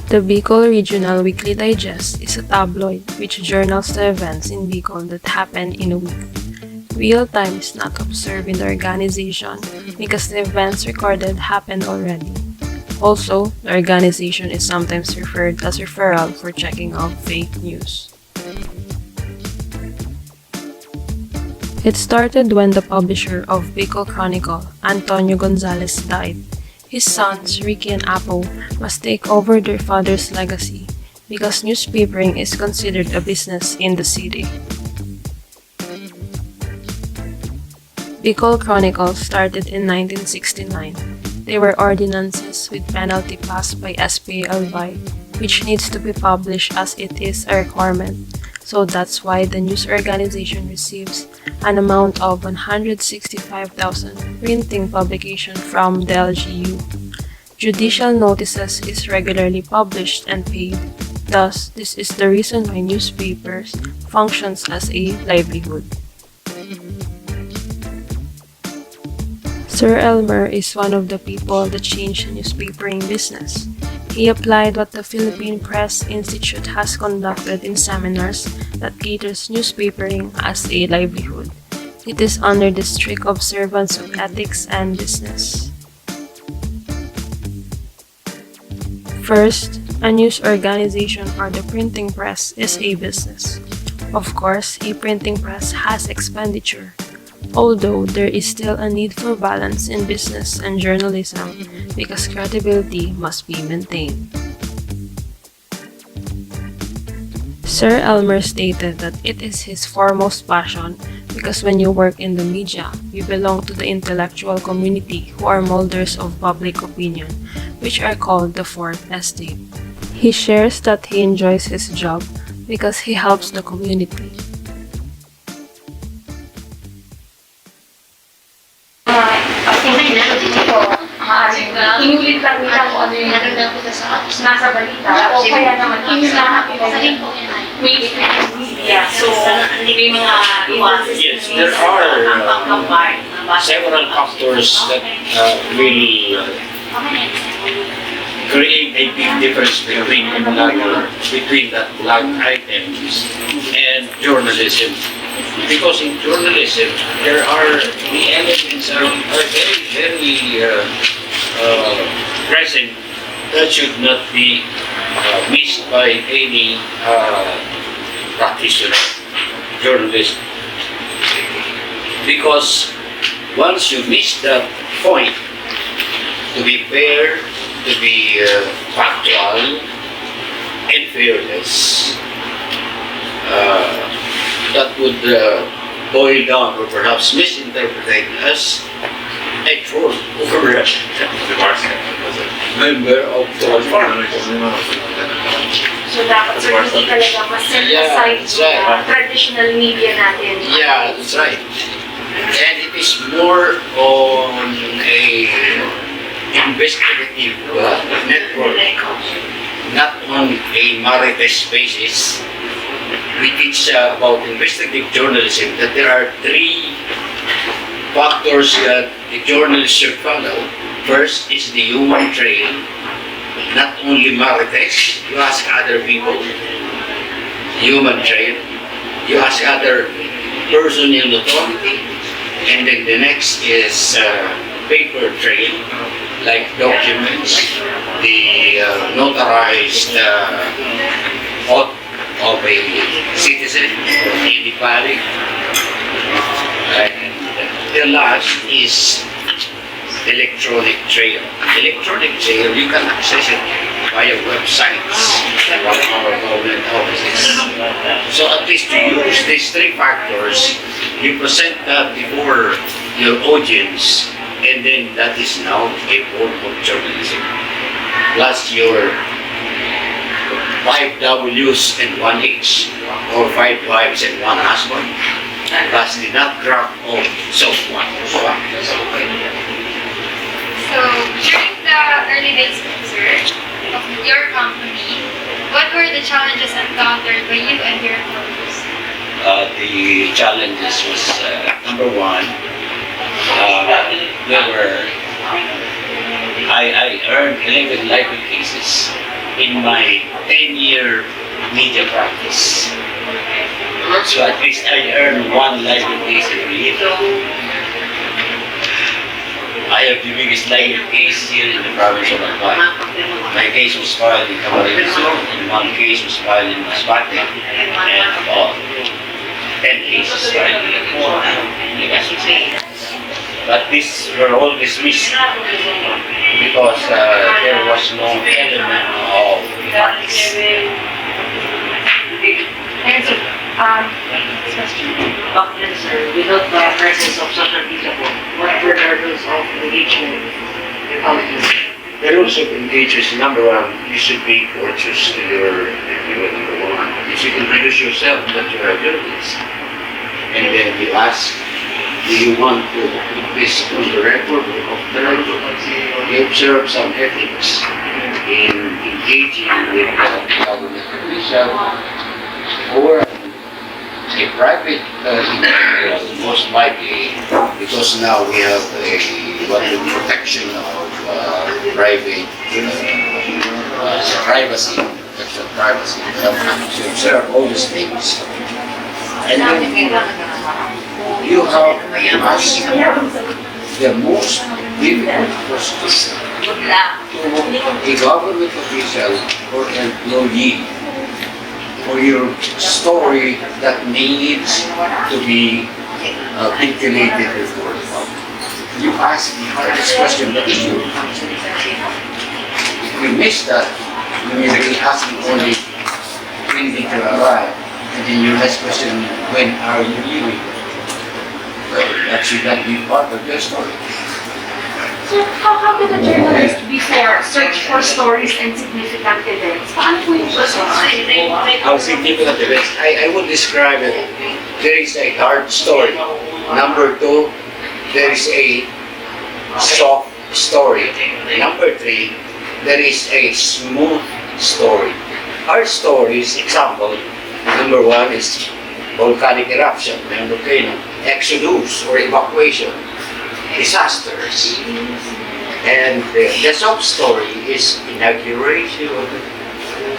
The Bicol Regional Weekly Digest is a tabloid which journals the events in Bicol that happen in a week. Real time is not observed in the organization because the events recorded happened already. Also, the organization is sometimes referred as referral for checking out fake news. It started when the publisher of Bicol Chronicle, Antonio Gonzalez, died. His sons, Ricky and Apo, must take over their father's legacy because newspapering is considered a business in the city. Bicol Chronicle started in 1969. They were ordinances with penalty passed by SPLY, which needs to be published as it is a requirement. So that's why the news organization receives an amount of 165,000 printing publication from the LGU. Judicial notices is regularly published and paid. Thus, this is the reason why newspapers functions as a livelihood. Sir Elmer is one of the people that changed the newspapering business. He applied what the Philippine Press Institute has conducted in seminars that caters newspapering as a livelihood. It is under the strict observance of ethics and business. First, a news organization or the printing press is a business. Of course, a printing press has expenditure. Although there is still a need for balance in business and journalism because credibility must be maintained. Sir Elmer stated that it is his foremost passion because when you work in the media, you belong to the intellectual community who are molders of public opinion, which are called the Fourth Estate. He shares that he enjoys his job because he helps the community. Inulit lang nila kung ano yung nasa balita. Kaya naman, media. So, may mga yes, there are several factors that really create a big difference between the blog items and journalism. Because in journalism, there are the elements are very present that should not be missed by any practitioner, journalist. Because once you miss that point, to be fair, to be factual and fearless, that would boil down or perhaps misinterpret as a troll or a member of the farm. So dapat sir, hindi talaga ma-set aside yung traditional media natin. Yeah, that's right. And it is more on a investigative network, not on a marites basis. We teach about investigative journalism that there are three factors that the journalist should follow. First is the human trail, not only marites. You ask other people, human trail. You ask other person in authority, and then the next is paper trail, like documents, the notarized oath of a citizen or anybody. And the last is electronic trail. Electronic trail, you can access it via websites from our government offices. So at least to use these three factors, you present that before your audience, and then that is now a form of journalism. Plus your 5 W's and 1 H, or 5 wives and 1 husband, plus the nutcrack of someone. So, during the early days of your company, what were the challenges encountered by you and your employees? The challenges was number one, I earned 11 libel cases in my 10-year media practice. So at least I earn one libel case every year. I have the biggest libel case here in the province of Albay. My case was filed in Camarines and one case was filed in Masbate, and about 10 cases filed in Legazpi. But these were all dismissed because there was no element of malice. Answer. Next question. Sir, without the presence of social media po, what were the rules of engagement? The rules of engagement, number one, you should be courteous to your reviewer, number one. You should introduce yourself that you are a journalist. And then you ask, do you want to put this on the record or off the record? You observe some ethics in engaging with government official or a private individual, most likely, because now we have the protection of private privacy, protection of privacy. To observe all these things. And then you have to ask the most difficult question to a government official or employee for your story that needs to be articulated before the public. You ask the hardest question, that is your answer. If you miss that, you may be asking only when did you arrive, and then your next question, when are you leaving? Well, that should not be part of your story. So, how did a journalist before search for stories and significant events? Paano po yung process? How significant events? I would describe it. There is a hard story. Number two, there is a soft story. Number three, there is a smooth story. Hard stories, example, number one is volcanic eruption, volcano, exodus or evacuation, disasters. And the soft story is inauguration,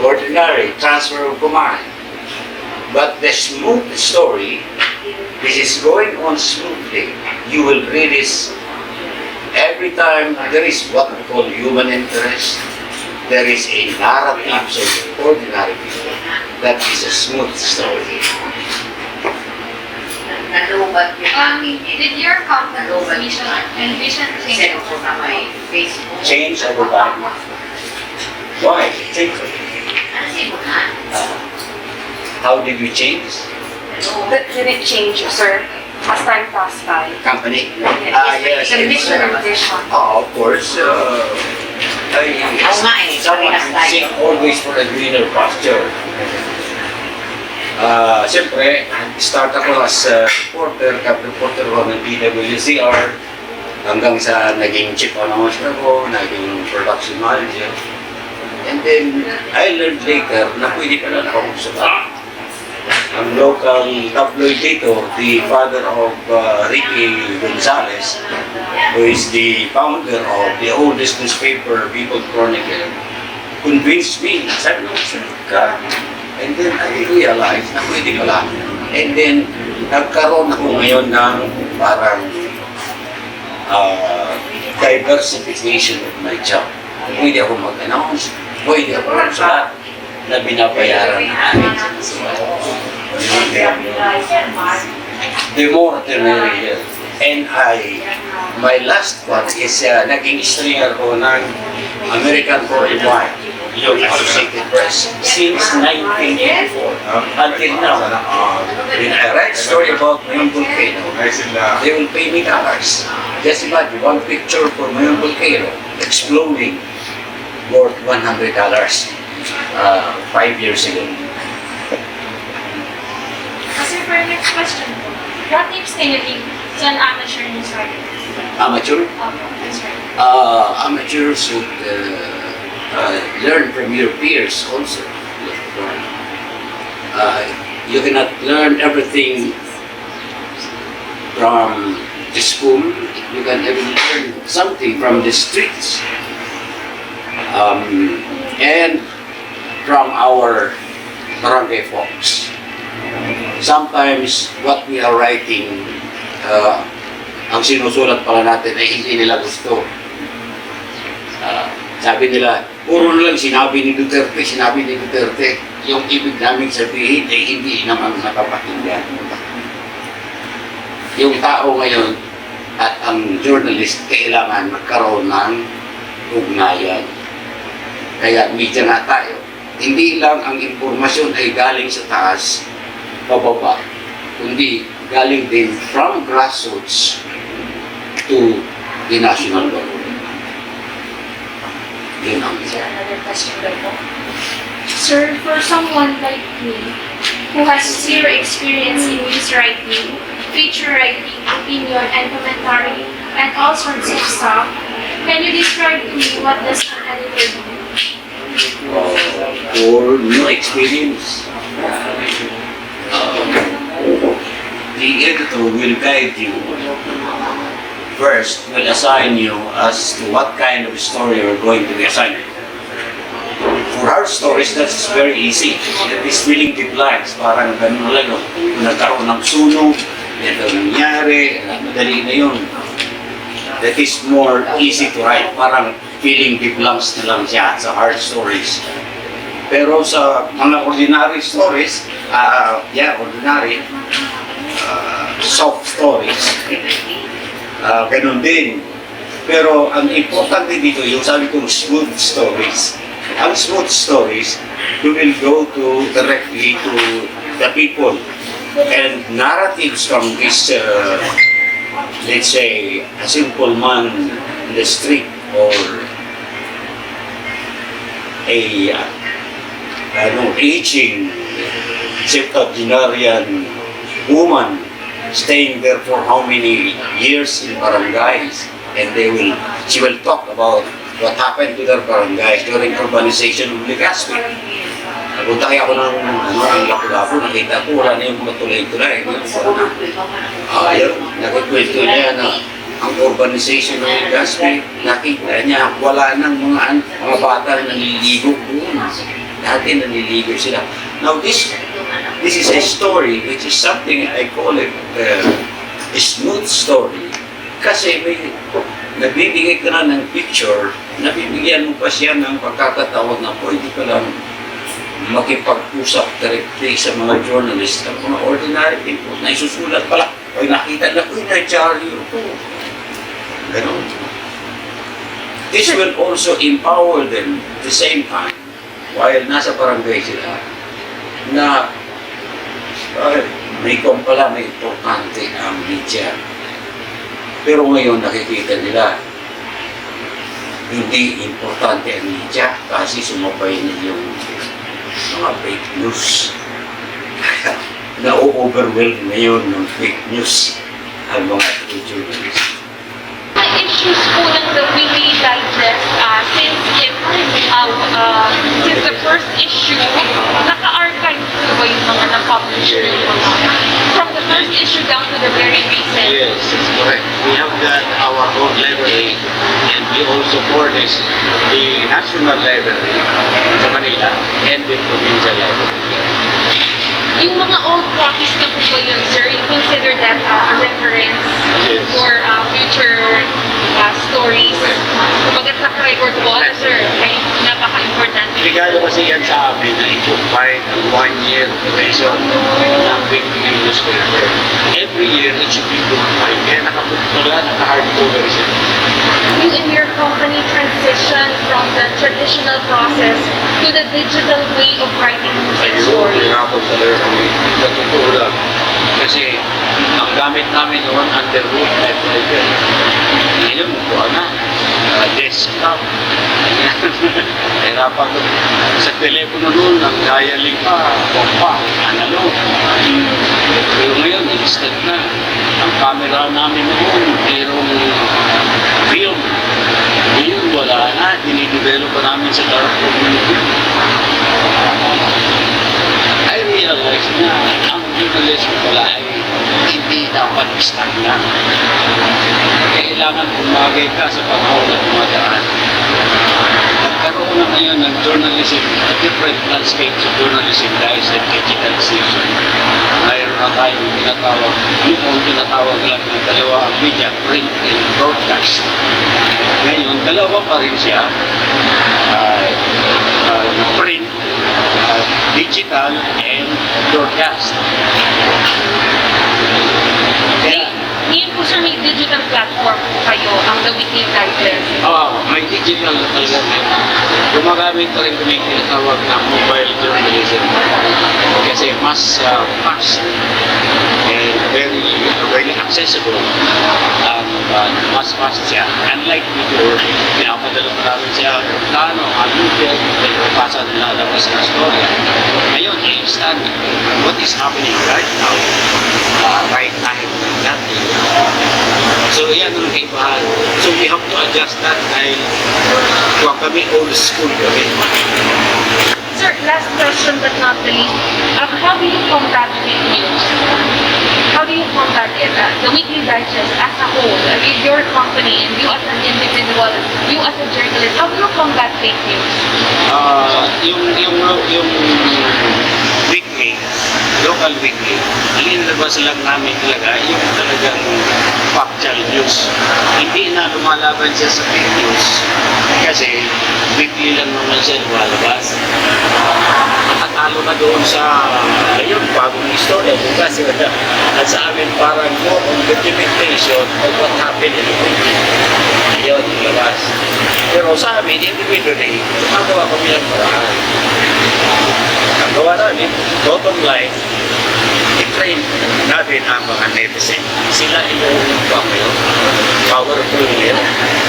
ordinary, transfer of command. But the smooth story, this is going on smoothly. You will read this every time there is what we call human interest. There is a narrative of ordinary people. That is a smooth story. Did your company's vision change? Change over time. Why? Change. How did we change? Did it change, sir, as time passed by? Company? Yes. The mission and vision. Of course. Someone would seek always for a greener pasture. Siyempre, start ako as reporter, reporter ko ng PWCR, hanggang sa naging chief announcer ko, naging production manager. And then, I learned later na pwede pala na akong sulat. Ang local tabloid dito, the father of Ricky Gonzalez, who is the founder of the oldest newspaper, People Chronicle, convinced me, sabi ko, sir, ka. And then I realized na pwede pala. And then, nagkaroon ako ngayon ng parang diversification of my job. Pwede ako mag-announce, pwede ako magsulat na binabayaran namin. The more the merrier. And my last one is naging stringer ko ng American Worldwide, yung Associated Press, since 1984 until now. When I write a story about Mayong Volcano, they will pay me dollars. Just imagine, one picture for Mayong Volcano exploding worth $100 5 years ago. Sir, for your next question po, what tips can you give to an amateur news writer? Amateur? That's right. Amateurs should learn from your peers also. You cannot learn everything from the school. You can even learn something from the streets. And from our barangay folks. Sometimes what we are writing, ang sinusulat pala natin ay hindi nila gusto. Sabi nila, puro lang sinabi ni Duterte, sinabi ni Duterte. Yung ibig namin sabihin ay hindi naman nakapakinggan. Yung tao ngayon at ang journalist kailangan magkaroon ng ugnayan. Kaya media na tayo. Hindi lang ang impormasyon ay galing sa taas, pababa, kundi galing din from grassroots to the national government. Yun ang Sir, another question daw po. Sir, for someone like me who has zero experience in news writing, feature writing, opinion, and commentary, and all sorts of stuff, can you describe to me what does an editor do? For no experience, the editor will guide you. First, will assign you as to what kind of story you're going to be assigned. For hard stories, that's very easy. It is filling the blanks. Parang ganun lang, no? Kung nagkaroon ng sunog, ito nangyari, madali na yun. That is more easy to write. Parang filling the blanks na lang siya sa hard stories. Pero sa mga ordinary stories, ordinary, soft stories, ganun din. Pero ang importante dito, yung sabi kong smooth stories. Ang smooth stories, you will go directly to the people. And narratives from this, let's say, a simple man in the street or a aging septuagenarian woman staying there for how many years in barangays, and she will talk about what happened to their barangays during urbanization of Legazpi. Napunta kaya ako ng ang Lapu-Lapu, nakita ko wala na yung mga tulay-tulay. Ayun, nagkikwento niya na ang urbanization ng Legazpi, nakita niya wala nang mga bata na naliligo doon. Dati naliligo sila. Now this is a story which is something I call it a smooth story. Kasi may nagbibigay ka na ng picture, nabibigyan mo pa siya ng pagkakataon na pwede ka lang makipag-usap directly sa mga journalist at mga ordinary people na isusulat pala. Pag nakita na, na-Charlie ito. Ganon. This will also empower them at the same time while nasa barangay sila na may pala, may importante ang media. Pero ngayon nakikita nila hindi importante ang media kasi sumabay na yung mga fake news. Na-overwhelm ngayon ng fake news ang mga journalists. Mga issues po ng The Weekly Digest, since the first issue, naka-archive po ba yung mga na-publish yung mga from the first issue down to the very recent? Yes, that's correct. We have got our own library and we also furnish the National Library sa Manila and the Provincial Library. Yung mga old copies na po ba yun, sir? You consider that a reference Yes. for future stories? Kumbaga sa record po, ano, sir? Ay napaka-importante. Regalo kasi yan sa amin na i-provide ang 1-year duration ng weekly newspaper. Every year, it should be provide. Kaya naka-hardcover siya. You and your company transition from the traditional process to the digital way of writing news and stories. Hirapon talaga kami. Sa totoo lang. Kasi ang gamit namin noon, underwood typewriter. Ngayon, buwan na. Desktop. Hirapan ko. Sa telepono noon, ang dialing pa, compact, analog. Pero ngayon, instant na. Ang camera namin noon, mayroong film. Ngayon, wala na. Dinidevelop pa namin sa dark room. I realize na ang journalism pala ay hindi dapat stagnant. Kailangan umagay ka sa panahon na dumadaan. Magkaroon na ngayon ng journalism, different landscapes of journalism dahil sa digitalization. Mayroon na tayong tinatawag, yung tinatawag lang ng dalawa ang media, print and broadcast. Ngayon, dalawa pa rin siya, print, digital, and broadcast. Kaya, Ngayon po sir, may digital platform po kayo, ang The Weekly Digest. may digital na talaga ngayon. Gumagamit pa rin kami tinatawag na mobile journalism. Kasi mas fast and very accessible. Mas fast siya. Unlike before, pinapadala pa namin siya plano, video, pasa na lalabas na story. Ngayon, instant. What is happening right now? Right time, nothing. So, yan ang kaibahan. So, we have to adjust that dahil kami old school kami. Sir, last question but not the least. How do you combat fake news? How do you combat it? The Weekly Digest as a whole, your company, and you as an individual, you as a journalist, how do you combat fake news? Yung weekly, local weekly, ilinabas lang namin talaga yung talagang factual news. Hindi na lumalaban siya sa fake news. Kasi weekly lang naman siya lumalabas. Nakatalo na doon sa ngayon, bagong istorya. Kasi at sa amin parang more on documentation of what happened in the weekly. Ayun, lumabas. Pero sa amin, individually, gumagawa kami ng paraan. Ang gawa namin, bottom line, i-train natin ang mga netizen. Sila yung powerful nila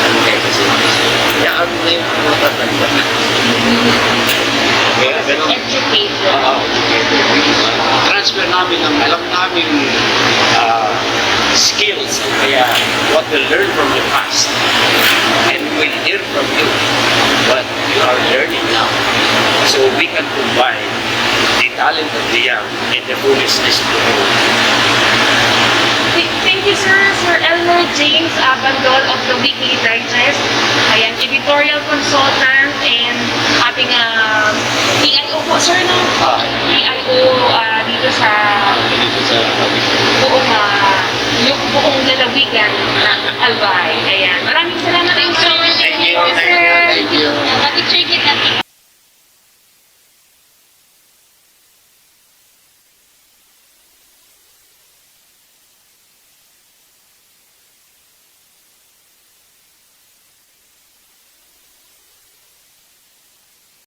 ang netizen. Kaya ano na yung matatanda. Kaya ganun. Education. Transfer namin ang alam namin skills. Kaya what we learn from the past and we learn from you what you are learning now. So we can combine the talent of the young and the foolishness of the old. Thank you, sir. Sir Elmer James Abandol of the Weekly Digest. Ayan, editorial consultant and ating PIO po, sir, no? PIO dito sa buong lalawigan ng Albay. Ayan. Maraming salamat. Thank you.